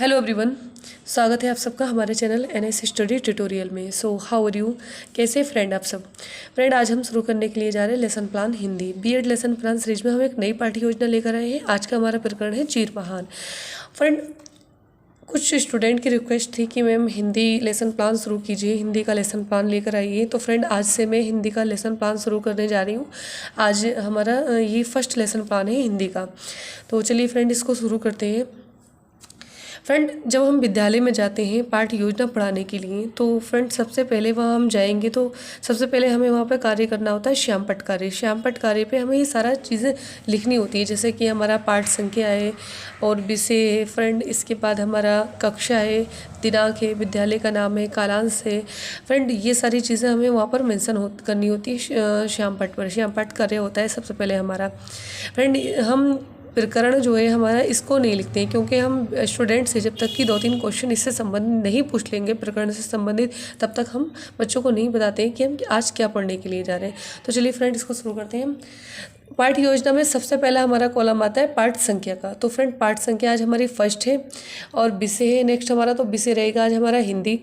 Hello everyone, स्वागत है आप सबका हमारे चैनल एनएस स्टडी ट्यूटोरियल में। सो हाउ आर यू, कैसे फ्रेंड आप सब। फ्रेंड, आज हम शुरू करने के लिए जा रहे हैं lesson plan Hindi BEd lesson plan series में हम एक नई पाठ्य योजना लेकर आए हैं। आज का हमारा प्रकरण है चीर महान। फ्रेंड, कुछ स्टूडेंट की रिक्वेस्ट थी कि मैम हिंदी लेसन प्लान शुरू कीजिए, हिंदी का लेसन प्लान लेकर आइए। तो फ्रेंड, आज से मैं हिंदी का लेसन प्लान शुरू करने जा रही हूँ। आज हमारा ये फर्स्ट लेसन प्लान है हिंदी का। तो चलिए फ्रेंड, इसको शुरू करते हैं। फ्रेंड, जब हम विद्यालय में जाते हैं पाठ्य योजना पढ़ाने के लिए, तो फ्रेंड सबसे पहले वहाँ हम जाएंगे तो सबसे पहले हमें वहाँ पर कार्य करना होता है श्यामपट्ट कार्य। श्यामपट्ट कार्य पे हमें ये सारा चीज़ें लिखनी होती है, जैसे कि हमारा पाठ संख्या है और विषय है फ्रेंड, इसके बाद हमारा कक्षा है, दिनांक है, विद्यालय का नाम है, कालांश है। फ्रेंड, ये सारी चीज़ें हमें वहाँ पर मेंशन करनी होती है श्यामपट्ट पर। श्यामपट्ट कार्य होता है सबसे पहले हमारा। फ्रेंड, हम प्रकरण जो है हमारा इसको नहीं लिखते हैं, क्योंकि हम स्टूडेंट से जब तक कि 2-3 क्वेश्चन इससे संबंधित नहीं पूछ लेंगे प्रकरण से संबंधित, तब तक हम बच्चों को नहीं बताते हैं कि हम आज क्या पढ़ने के लिए जा रहे हैं। तो चलिए फ्रेंड, इसको शुरू करते हैं। पाठ्य योजना में सबसे पहला हमारा कॉलम आता है पाठ संख्या का। तो फ्रेंड, पाठ संख्या आज हमारी फर्स्ट है और विषय है नेक्स्ट हमारा, तो विषय रहेगा आज हमारा हिंदी।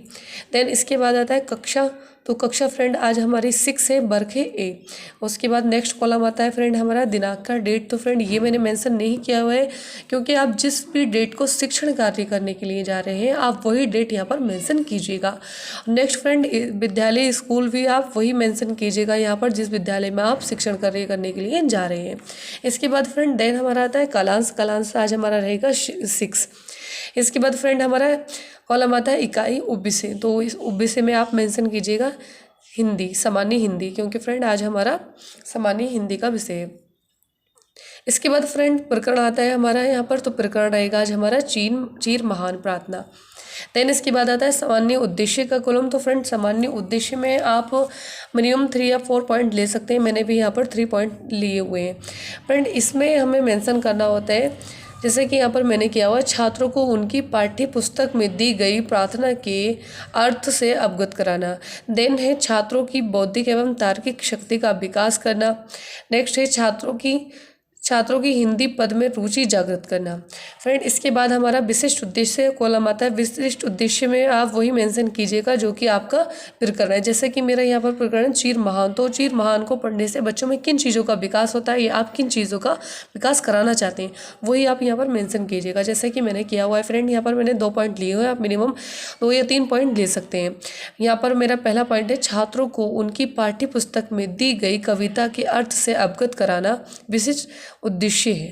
देन इसके बाद आता है कक्षा। तो कक्षा फ्रेंड आज हमारी 6 है, वर्ग है ए। उसके बाद नेक्स्ट कॉलम आता है फ्रेंड हमारा दिनांक का, डेट। तो फ्रेंड, ये मैंने मेंशन नहीं किया हुआ है, क्योंकि आप जिस भी डेट को शिक्षण कार्य करने के लिए जा रहे हैं आप वही डेट यहाँ पर मेंशन कीजिएगा। नेक्स्ट फ्रेंड, विद्यालय स्कूल भी आप वही मेंशन कीजिएगा यहाँ पर जिस विद्यालय में आप शिक्षण कार्य करने के लिए जा रहे हैं। इसके बाद फ्रेंड देन हमारा आता है कालांश। कालांश आज हमारा रहेगा 6। इसके बाद फ्रेंड हमारा कॉलम आता है इकाई उपविषय। तो इस उपविषय में आप मेंशन कीजिएगा हिंदी, सामान्य हिंदी, क्योंकि फ्रेंड आज हमारा सामान्य हिंदी का विषय है। इसके बाद फ्रेंड प्रकरण आता है हमारा यहाँ पर, तो प्रकरण रहेगा आज हमारा चीर महान प्रार्थना। देन इसके बाद आता है सामान्य उद्देश्य का कॉलम। तो फ्रेंड, सामान्य उद्देश्य में आप मिनिमम 3 या 4 पॉइंट ले सकते हैं। मैंने भी यहाँ पर 3 पॉइंट लिए हुए हैं। फ्रेंड, इसमें हमें मेंशन करना होता है, जैसे कि यहाँ पर मैंने किया हुआ, छात्रों को उनकी पाठ्य पुस्तक में दी गई प्रार्थना के अर्थ से अवगत कराना। देन है छात्रों की बौद्धिक एवं तार्किक शक्ति का विकास करना। नेक्स्ट है छात्रों की हिंदी पद में रुचि जागृत करना। फ्रेंड, इसके बाद हमारा विशिष्ट उद्देश्य कॉलम आता है। विशिष्ट उद्देश्य में आप वही मेंशन कीजिएगा जो कि आपका प्रकरण है। जैसे कि मेरा यहाँ पर प्रकरण चीर महान, तो चीर महान को पढ़ने से बच्चों में किन चीज़ों का विकास होता है या आप किन चीज़ों का विकास कराना चाहते हैं वही आप यहाँ पर मेंशन कीजिएगा, जैसे कि मैंने किया हुआ है। फ्रेंड, यहाँ पर मैंने 2 पॉइंट लिए हुए हैं, आप मिनिमम 2 या 3 पॉइंट ले सकते हैं। यहाँ पर मेरा पहला पॉइंट है छात्रों को उनकी पाठ्य पुस्तक में दी गई कविता के अर्थ से अवगत कराना विशिष्ट उद्देश्य है।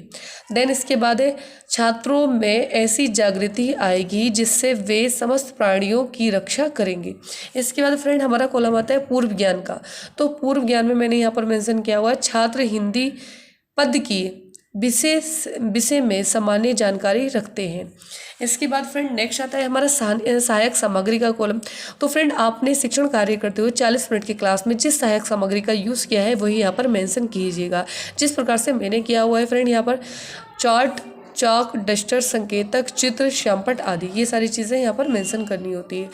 देन इसके बाद है छात्रों में ऐसी जागृति आएगी जिससे वे समस्त प्राणियों की रक्षा करेंगे। इसके बाद फ्रेंड हमारा कॉलम आता है पूर्व ज्ञान का। तो पूर्व ज्ञान में मैंने यहाँ पर मेंशन किया हुआ है छात्र हिंदी पद की विषय में सामान्य जानकारी रखते हैं। इसके बाद फ्रेंड नेक्स्ट आता है हमारा सहायक सामग्री का कॉलम। तो फ्रेंड, आपने शिक्षण कार्य करते हुए 40 मिनट की क्लास में जिस सहायक सामग्री का यूज़ किया है वही यहाँ पर मेंशन कीजिएगा, जिस प्रकार से मैंने किया हुआ है। फ्रेंड, यहाँ पर चार्ट, चॉक, डस्टर, संकेतक, चित्र, श्यामपट्ट आदि ये सारी चीज़ें यहाँ पर मेंशन करनी होती है।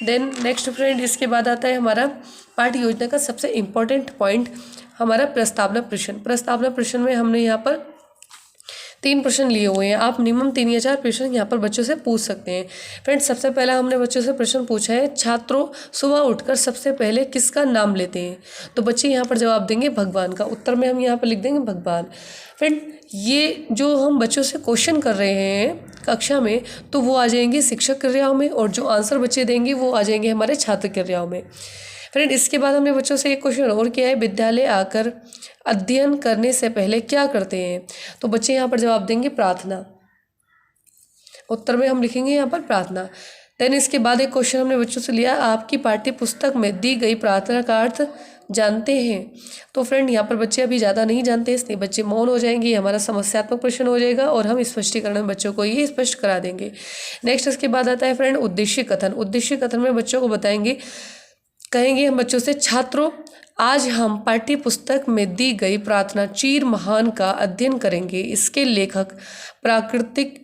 देन नेक्स्ट फ्रेंड, इसके बाद आता है हमारा पाठ्य योजना का सबसे इम्पोर्टेंट पॉइंट हमारा प्रस्तावना प्रश्न। प्रस्तावना प्रश्न में हमने यहाँ पर 3 प्रश्न लिए हुए हैं। आप मिनिमम 3 या 4 प्रश्न यहाँ पर बच्चों से पूछ सकते हैं। फ्रेंड्स, सबसे पहला हमने बच्चों से प्रश्न पूछा है छात्रों सुबह उठकर सबसे पहले किसका नाम लेते हैं। तो बच्चे यहाँ पर जवाब देंगे भगवान का। उत्तर में हम यहाँ पर लिख देंगे भगवान। फ्रेंड, ये जो हम बच्चों से क्वेश्चन कर रहे हैं कक्षा में, तो वो आ जाएंगे शिक्षक क्रियाओं में, और जो आंसर बच्चे देंगे वो आ जाएंगे हमारे छात्र क्रियाओं में। फ्रेंड, इसके बाद हमने बच्चों से एक क्वेश्चन और किया है, विद्यालय आकर अध्ययन करने से पहले क्या करते हैं। तो बच्चे यहाँ पर जवाब देंगे प्रार्थना। उत्तर में हम लिखेंगे यहाँ पर प्रार्थना। देन इसके बाद एक क्वेश्चन हमने बच्चों से लिया, आपकी पाठ्य पुस्तक में दी गई प्रार्थना का अर्थ जानते हैं। तो फ्रेंड, यहाँ पर बच्चे अभी ज़्यादा नहीं जानते, इसलिए बच्चे मौन हो जाएंगे। हमारा समस्यात्मक प्रश्न हो जाएगा और हम स्पष्टीकरण में बच्चों को ये स्पष्ट करा देंगे। नेक्स्ट इसके बाद आता है फ्रेंड उद्देश्य कथन। उद्देश्य कथन में बच्चों को कहेंगे हम बच्चों से, छात्रों आज हम पाठ्य पुस्तक में दी गई प्रार्थना चीर महान का अध्ययन करेंगे। इसके लेखक प्राकृतिक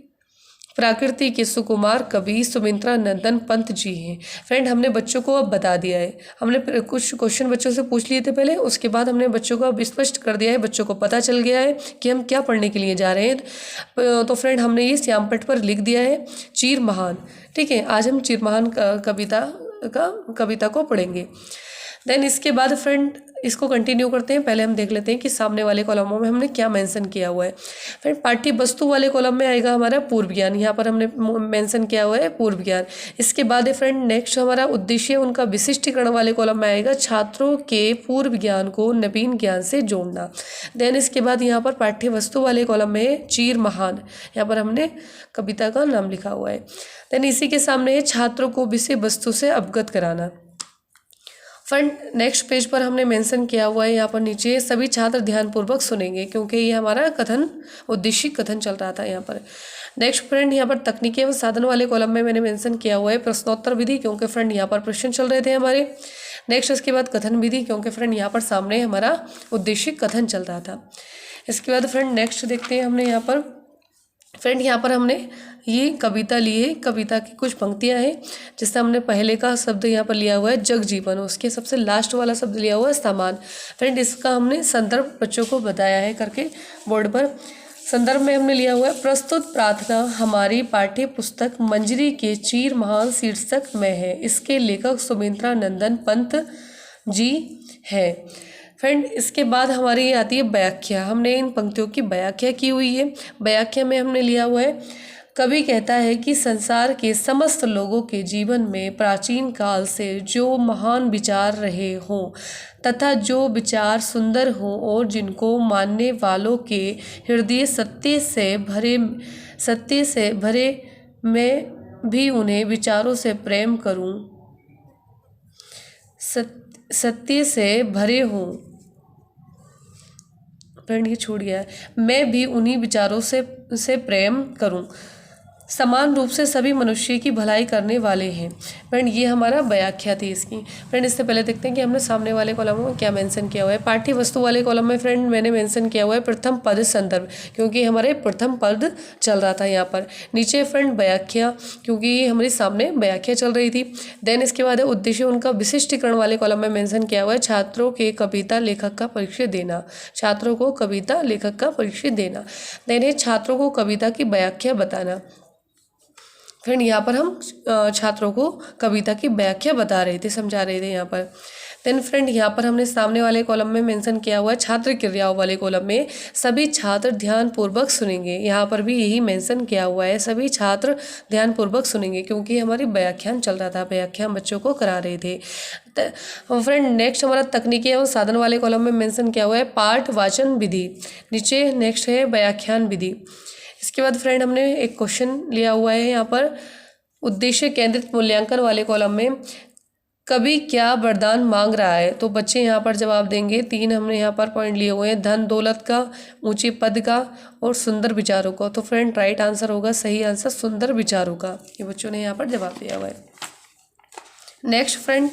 प्राकृति के सुकुमार कवि सुमित्रा नंदन पंत जी हैं। फ्रेंड हमने बच्चों को अब बता दिया है, हमने कुछ क्वेश्चन बच्चों से पूछ लिए थे पहले, उसके बाद हमने बच्चों को अब स्पष्ट कर दिया है, बच्चों को पता चल गया है कि हम क्या पढ़ने के लिए जा रहे हैं। तो फ्रेंड हमने ये श्यामपट्ट पर लिख दिया है चीर महान। ठीक है, आज हम चीर महान कविता को पढ़ेंगे। देन इसके बाद फ्रेंड इसको कंटिन्यू करते हैं। पहले हम देख लेते हैं कि सामने वाले कॉलमों में हमने क्या मेंशन किया हुआ है। फ्रेंड पाठ्य वस्तु वाले कॉलम में आएगा हमारा पूर्व ज्ञान, यहाँ पर हमने मेंशन किया हुआ है पूर्व ज्ञान। इसके बाद है फ्रेंड नेक्स्ट हमारा उद्देश्य उनका विशिष्टीकरण वाले कॉलम में आएगा छात्रों के पूर्व ज्ञान को नवीन ज्ञान से जोड़ना। देन इसके बाद यहाँ पर पाठ्य वस्तु वाले कॉलम में चीर महान, यहाँ पर हमने कविता का नाम लिखा हुआ है। देन इसी के सामने है छात्रों को विषय वस्तु से अवगत कराना। फ्रेंड नेक्स्ट पेज पर हमने मेंशन किया हुआ है यहाँ पर नीचे सभी छात्र ध्यानपूर्वक सुनेंगे, क्योंकि ये हमारा कथन उद्देश्य कथन चल रहा था यहाँ पर। नेक्स्ट फ्रेंड यहाँ पर तकनीकी एवं साधन वाले कॉलम में मैंने मेंशन किया हुआ है प्रश्नोत्तर विधि, क्योंकि फ्रेंड यहाँ पर प्रश्न चल रहे थे हमारे। नेक्स्ट इसके बाद कथन विधि, क्योंकि फ्रेंड यहाँ पर सामने हमारा उद्देश्य कथन चल रहा था। इसके बाद फ्रेंड नेक्स्ट देखते हैं हमने यहाँ पर, फ्रेंड यहाँ पर हमने ये कविता ली है, कविता की कुछ पंक्तियाँ हैं, जिससे हमने पहले का शब्द यहाँ पर लिया हुआ है जग जीवन, उसके सबसे लास्ट वाला शब्द लिया हुआ है सामान। फ्रेंड इसका हमने संदर्भ बच्चों को बताया है करके बोर्ड पर। संदर्भ में हमने लिया हुआ है प्रस्तुत प्रार्थना हमारी पाठ्य पुस्तक मंजरी के चीर महान शीर्षक में है, इसके लेखक सुमित्रा नंदन पंत जी है। फ्रेंड इसके बाद हमारी ये आती है व्याख्या, हमने इन पंक्तियों की व्याख्या की हुई है। व्याख्या में हमने लिया हुआ है कवि कहता है कि संसार के समस्त लोगों के जीवन में प्राचीन काल से जो महान विचार रहे हों तथा जो विचार सुंदर हों और जिनको मानने वालों के हृदय सत्य से भरे मैं भी उन्हें विचारों से प्रेम करूं, सत्य से भरे हों। फ्रेंड ये छूट गया है, मैं भी उन्हीं विचारों से प्रेम करूं, समान रूप से सभी मनुष्य की भलाई करने वाले हैं। फ्रेंड ये हमारा व्याख्या थी इसकी। फ्रेंड इससे पहले देखते हैं कि हमने सामने वाले कॉलम में क्या मेंशन किया हुआ है। पाठ्य वस्तु वाले कॉलम में फ्रेंड मैंने मेंशन किया हुआ है प्रथम पद संदर्भ, क्योंकि हमारे प्रथम पद चल रहा था यहाँ पर। नीचे फ्रेंड व्याख्या, क्योंकि हमारे सामने व्याख्या चल रही थी। देन इसके बाद है उद्देश्य उनका विशिष्टीकरण वाले कॉलम में मेंशन किया हुआ है छात्रों के कविता लेखक का परिचय देना, छात्रों को कविता लेखक का परिचय देना। देन है छात्रों को कविता की व्याख्या बताना। फ्रेंड यहाँ पर हम छात्रों को कविता की व्याख्या बता रहे थे, समझा रहे थे यहाँ पर। देन फ्रेंड यहाँ पर हमने सामने वाले कॉलम में मेंशन किया हुआ है छात्र क्रियाओं वाले कॉलम में सभी छात्र ध्यानपूर्वक सुनेंगे। यहाँ पर भी यही मेंशन किया हुआ है सभी छात्र ध्यानपूर्वक सुनेंगे, क्योंकि हमारी व्याख्यान चल रहा था, व्याख्यान बच्चों को करा रहे थे। फ्रेंड नेक्स्ट हमारा तकनीकी एवं साधन वाले कॉलम में मेंशन किया हुआ है पाठ वाचन विधि। नीचे नेक्स्ट है व्याख्यान विधि। इसके बाद फ्रेंड हमने एक क्वेश्चन लिया हुआ है यहाँ पर उद्देश्य केंद्रित मूल्यांकन वाले कॉलम में कवि क्या वरदान मांग रहा है, तो बच्चे यहाँ पर जवाब देंगे। 3 हमने यहाँ पर पॉइंट लिए हुए हैं, धन दौलत का, ऊंचे पद का और सुंदर विचारों का। तो फ्रेंड राइट आंसर होगा, सही आंसर सुंदर विचारों का, ये बच्चों ने यहाँ पर जवाब दिया हुआ है। नेक्स्ट फ्रेंड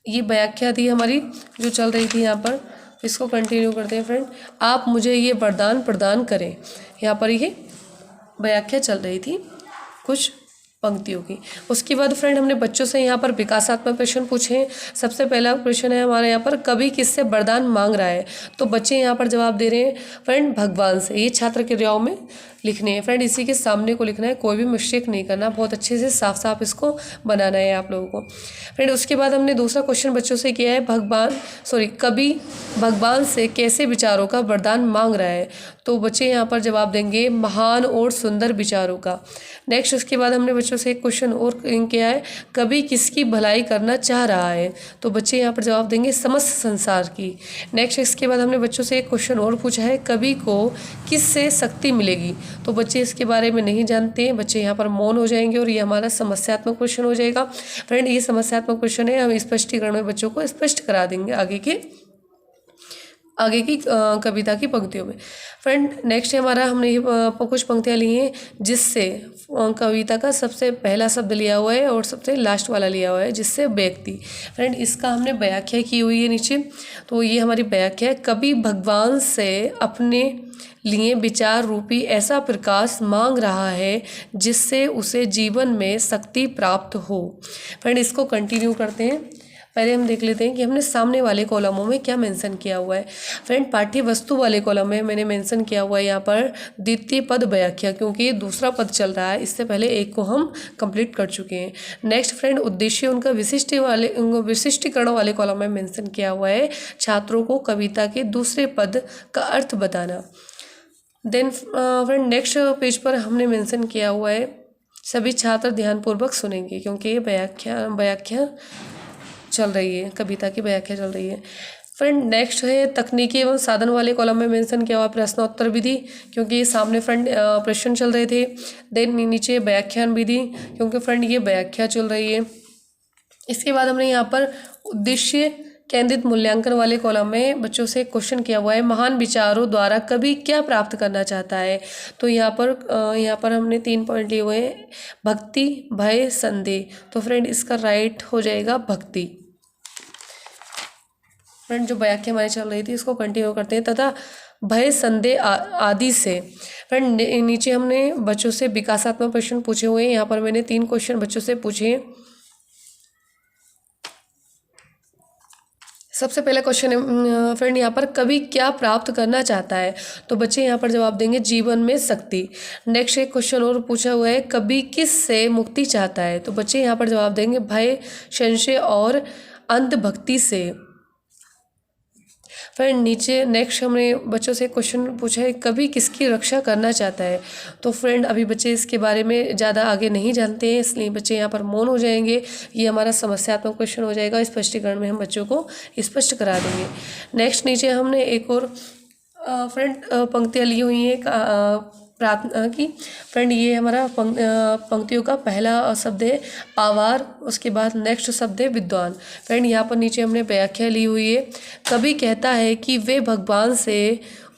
ये व्याख्या थी हमारी जो चल रही थी यहाँ पर, इसको कंटिन्यू करते हैं। फ्रेंड आप मुझे ये वरदान प्रदान करें, यहाँ पर ये व्याख्या चल रही थी कुछ पंक्तियों की। उसके बाद फ्रेंड हमने बच्चों से यहाँ पर विकासात्मक प्रश्न पूछे हैं। सबसे पहला प्रश्न है हमारे यहाँ पर कवि किससे वरदान मांग रहा है, तो बच्चे यहाँ पर जवाब दे रहे हैं फ्रेंड भगवान से। ये छात्र क्रियाओं में लिखने हैं फ्रेंड, इसी के सामने को लिखना है, कोई भी मिस्टेक नहीं करना, बहुत अच्छे से साफ साफ इसको बनाना है आप लोगों को। फ्रेंड उसके बाद हमने दूसरा क्वेश्चन बच्चों से किया है कवि भगवान से कैसे विचारों का वरदान मांग रहा है, तो बच्चे यहाँ पर जवाब देंगे महान और सुंदर विचारों का। नेक्स्ट उसके बाद हमने बच्चों से एक क्वेश्चन और किया है कवि किसकी भलाई करना चाह रहा है, तो बच्चे यहाँ पर जवाब देंगे समस्त संसार की। नेक्स्ट इसके बाद हमने बच्चों से एक क्वेश्चन और पूछा है कवि को किससे शक्ति मिलेगी, तो बच्चे इसके बारे में नहीं जानते हैं, बच्चे यहाँ पर मौन हो जाएंगे और ये हमारा समस्यात्मक क्वेश्चन हो जाएगा। फ्रेंड ये समस्यात्मक क्वेश्चन है, हम स्पष्टीकरण में बच्चों को स्पष्ट करा देंगे आगे के आगे की कविता की पंक्तियों में। फ्रेंड नेक्स्ट हमारा हमने ये कुछ पंक्तियाँ ली हैं जिससे कविता का सबसे पहला शब्द लिया हुआ है और सबसे लास्ट वाला लिया हुआ है जिससे व्यक्ति। फ्रेंड इसका हमने व्याख्या की हुई है नीचे, तो ये हमारी व्याख्या है। कवि भगवान से अपने लिए विचार रूपी ऐसा प्रकाश मांग रहा है जिससे उसे जीवन में शक्ति प्राप्त हो। फ्रेंड इसको कंटिन्यू करते हैं। पहले हम देख लेते हैं कि हमने सामने वाले कॉलमों में क्या मेंशन किया हुआ है। फ्रेंड पाठ्य वस्तु वाले कॉलम में मैंने मेंशन किया हुआ है यहाँ पर द्वितीय पद व्याख्या, क्योंकि ये दूसरा पद चल रहा है, इससे पहले एक को हम कंप्लीट कर चुके हैं। नेक्स्ट फ्रेंड उद्देश्य उनका विशिष्टीकरण वाले कॉलम में मेंशन किया हुआ है छात्रों को कविता के दूसरे पद का अर्थ बताना। देन फ्रेंड नेक्स्ट पेज पर हमने मेंशन किया हुआ है सभी छात्र ध्यानपूर्वक सुनेंगे, क्योंकि ये व्याख्या चल रही है, कविता की व्याख्या चल रही है। फ्रेंड नेक्स्ट है तकनीकी एवं साधन वाले कॉलम में मेंशन किया हुआ प्रश्नोत्तर विधि, क्योंकि ये सामने फ्रेंड प्रश्न चल रहे थे। देन नीचे व्याख्यान विधि, क्योंकि फ्रेंड ये व्याख्या चल रही है। इसके बाद हमने यहाँ पर उद्देश्य केंद्रित मूल्यांकन वाले कॉलम में बच्चों से क्वेश्चन किया हुआ है महान विचारों द्वारा कवि क्या प्राप्त करना चाहता है। तो यहाँ पर हमने 3 पॉइंट लिए हुए हैं, भक्ति, भय, संदेह। तो फ्रेंड इसका राइट हो जाएगा भक्ति। फ्रेंड जो व्याख्या हमारी चल रही थी इसको कंटिन्यू करते हैं। तथा भय, संदेह आदि से। फ्रेंड नीचे हमने बच्चों से विकासात्मक प्रश्न पूछे हुए हैं। यहाँ पर मैंने 3 क्वेश्चन बच्चों से पूछे हैं। सबसे पहला क्वेश्चन है फ्रेंड यहाँ पर कवि क्या प्राप्त करना चाहता है, तो बच्चे यहाँ पर जवाब देंगे जीवन में शक्ति। नेक्स्ट एक क्वेश्चन और पूछा हुआ है कवि किस से मुक्ति चाहता है, तो बच्चे यहाँ पर जवाब देंगे भय, संशय और अंधभक्ति से। फ्रेंड नीचे नेक्स्ट हमने बच्चों से क्वेश्चन पूछा है कवि किसकी रक्षा करना चाहता है, तो फ्रेंड अभी बच्चे इसके बारे में ज़्यादा आगे नहीं जानते हैं, इसलिए बच्चे यहाँ पर मौन हो जाएंगे। ये हमारा समस्यात्मक क्वेश्चन हो जाएगा, स्पष्टीकरण में हम बच्चों को स्पष्ट करा देंगे। नेक्स्ट नीचे हमने एक और फ्रेंड पंक्तियाँ ली हुई हैं प्रार्थना की। फ्रेंड ये हमारा पंक्तियों का पहला शब्द है आवार, उसके बाद नेक्स्ट शब्द है विद्वान। फ्रेंड यहाँ पर नीचे हमने व्याख्या ली हुई है कवि कहता है कि वे भगवान से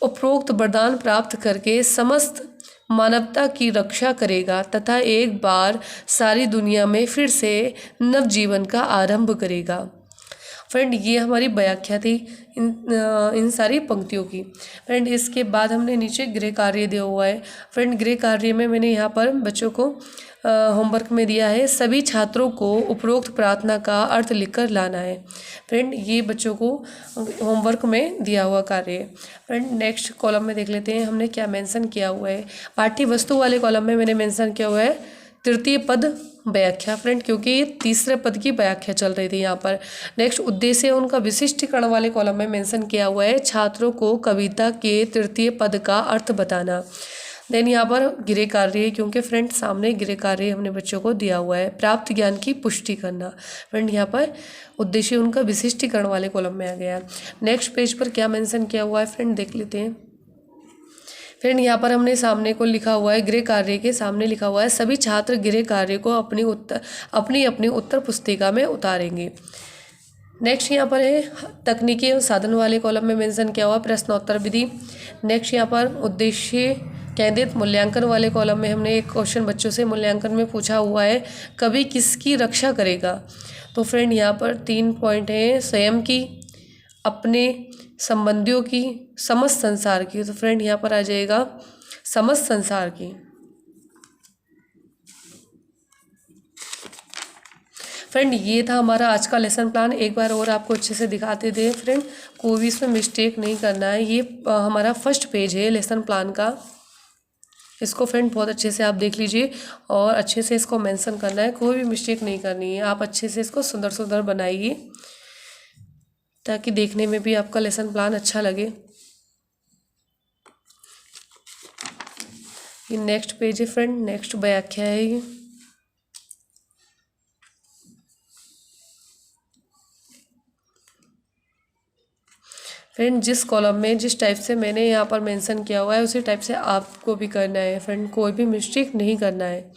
उपरोक्त वरदान प्राप्त करके समस्त मानवता की रक्षा करेगा तथा एक बार सारी दुनिया में फिर से नवजीवन का आरंभ करेगा। फ्रेंड ये हमारी व्याख्या थी इन सारी पंक्तियों की। फ्रेंड इसके बाद हमने नीचे गृह कार्य दिया हुआ है। फ्रेंड गृह कार्य में मैंने यहाँ पर बच्चों को होमवर्क में दिया है सभी छात्रों को उपरोक्त प्रार्थना का अर्थ लिखकर लाना है। फ्रेंड ये बच्चों को होमवर्क में दिया हुआ कार्य है। फ्रेंड नेक्स्ट कॉलम में देख लेते हैं हमने क्या मेंशन किया हुआ है। पाठ्य वस्तु वाले कॉलम में मैंने मेंशन किया हुआ है तृतीय पद व्याख्या। फ्रेंड क्योंकि तीसरे पद की व्याख्या चल रही थी यहाँ पर। नेक्स्ट उद्देश्य उनका विशिष्टीकरण वाले कॉलम में मेंशन किया हुआ है छात्रों को कविता के तृतीय पद का अर्थ बताना। देन यहाँ पर गृह कार्य, क्योंकि फ्रेंड सामने गृह कार्य हमने बच्चों को दिया हुआ है प्राप्त ज्ञान की पुष्टि करना। फ्रेंड यहाँ पर उद्देश्य उनका विशिष्टीकरण वाले कॉलम में आ गया। नेक्स्ट पेज पर क्या मेंशन किया हुआ है फ्रेंड देख लेते हैं। फ्रेंड यहाँ पर हमने सामने को लिखा हुआ है गृह कार्य के सामने लिखा हुआ है सभी छात्र गृह कार्य को अपनी अपनी उत्तर पुस्तिका में उतारेंगे। नेक्स्ट यहाँ पर है तकनीकी और साधन वाले कॉलम में मेंशन किया हुआ प्रश्नोत्तर विधि। नेक्स्ट यहाँ पर उद्देश्य केंद्रित मूल्यांकन वाले कॉलम में हमने एक क्वेश्चन बच्चों से मूल्यांकन में पूछा हुआ है कवि किसकी रक्षा करेगा। तो फ्रेंड यहाँ पर 3 पॉइंट हैं स्वयं की, अपने संबंधियों की, समस्त संसार की। तो फ्रेंड यहाँ पर आ जाएगा समस्त संसार की। फ्रेंड ये था हमारा आज का लेसन प्लान। एक बार और आपको अच्छे से दिखाते थे फ्रेंड, कोई भी इसमें मिस्टेक नहीं करना है। ये हमारा फर्स्ट पेज है लेसन प्लान का, इसको फ्रेंड बहुत अच्छे से आप देख लीजिए और अच्छे से इसको मेंशन करना है, कोई भी मिस्टेक नहीं करनी है। आप अच्छे से इसको सुंदर सुंदर बनाइए ताकि देखने में भी आपका लेसन प्लान अच्छा लगे। ये नेक्स्ट पेज है फ्रेंड, नेक्स्ट व्याख्या है ये। फ्रेंड जिस कॉलम में जिस टाइप से मैंने यहाँ पर मेंशन किया हुआ है उसी टाइप से आपको भी करना है फ्रेंड, कोई भी मिस्टेक नहीं करना है।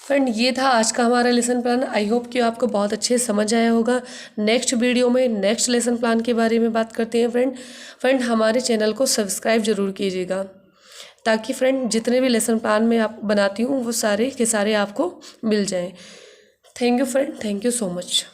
फ्रेंड ये था आज का हमारा लेसन प्लान। आई होप कि आपको बहुत अच्छे समझ आया होगा। नेक्स्ट वीडियो में नेक्स्ट लेसन प्लान के बारे में बात करते हैं फ्रेंड हमारे चैनल को सब्सक्राइब जरूर कीजिएगा, ताकि फ्रेंड जितने भी लेसन प्लान मैं आप बनाती हूँ वो सारे के सारे आपको मिल जाएं। Thank you friend, thank you so much.